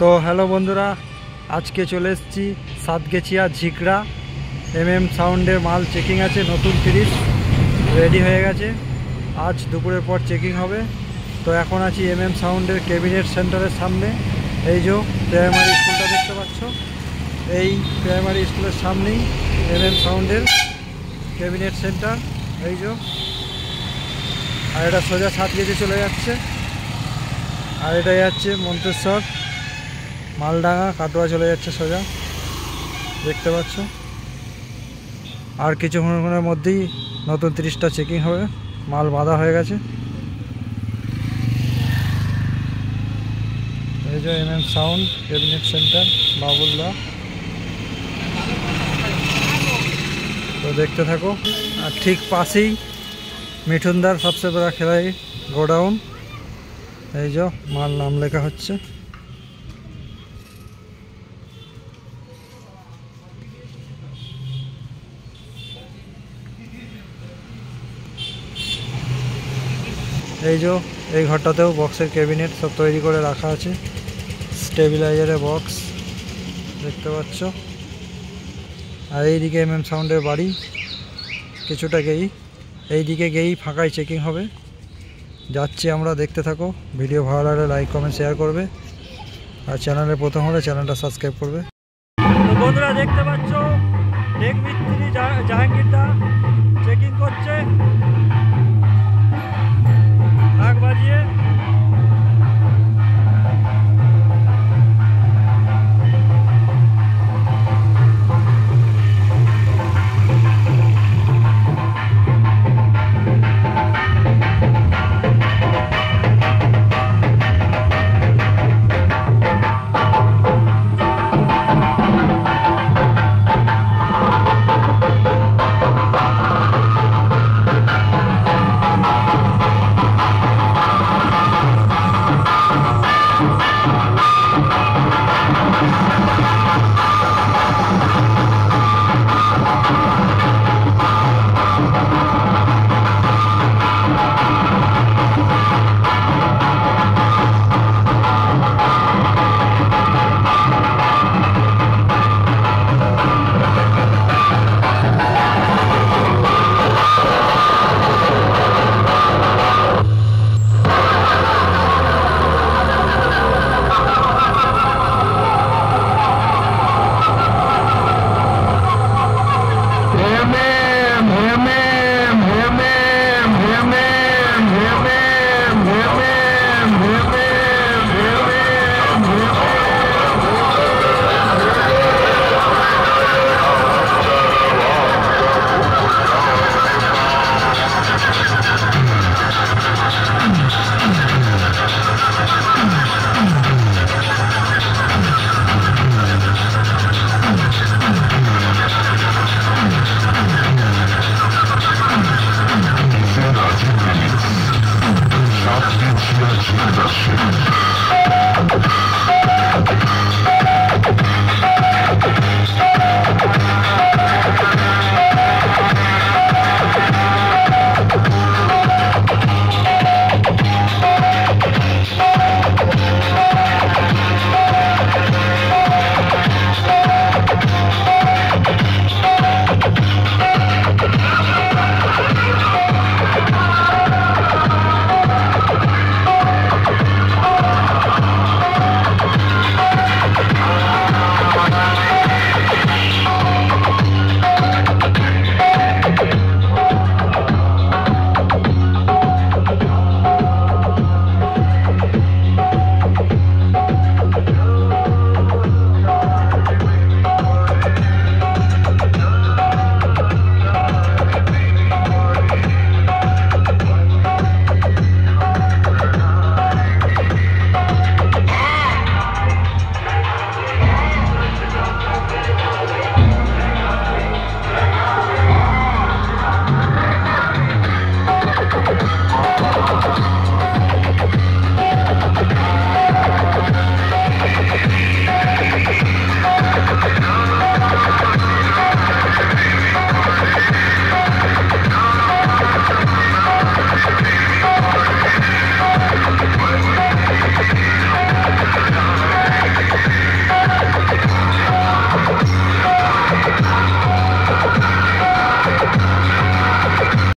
তো হ্যালো বন্ধুরা, আজকে চলে এসেছি সাতগেছিয়া ঝিকড়া। সাউন্ডের মাল চেকিং আছে, নতুন 30 রেডি হয়ে গেছে। আজ দুপুরের পর চেকিং হবে। তো এখন আছি সাউন্ডের ক্যাবিনেট সেন্টারের সামনে। এই যে প্রাইমারি স্কুলটা দেখতে পাচ্ছ, এই প্রাইমারি স্কুলের সামনেই সাউন্ডের ক্যাবিনেট সেন্টার। এই যে, আর এটা সোজা সাতগেছি চলে যাচ্ছে, আর এটা যাচ্ছে মন্তেশ্বর মালডাঙ্গা কাটোয়া চলে যাচ্ছে সোজা, দেখতে পাচ্ছ। আর কিছুক্ষণের মধ্যেই নতুন 30টা চেকিং হবে, মাল বাঁধা হয়ে গেছে। এই যে সাউন্ড ক্যাবিনেট সেন্টার বাবুল্লা। তো দেখতে থাকো। আর ঠিক পাশেই মিঠুনদার সবচেয়ে বড় খেলাই গোডাউন। এই যে মাল নাম লেখা হচ্ছে। এই যে এই ঘরটাতেও বক্সের ক্যাবিনেট সব তৈরি করে রাখা আছে, স্টেবিলাইজারের বক্স দেখতে পাচ্ছ। আর এইদিকে সাউন্ডের বাড়ি কিছুটা গেই, এইদিকে গেই ফাঁকায় চেকিং হবে। যাচ্ছি আমরা, দেখতে থাকো। ভিডিও ভালো লাগলে লাইক কমেন্ট শেয়ার করবে, আর চ্যানেলে প্রথম হলে চ্যানেলটা সাবস্ক্রাইব করবে। তো বন্ধুরা দেখতে পাচ্ছ, টেক মিস্ত্রি জাহাঙ্গীরদা চেকিং করছে, আগ বাজিয়ে।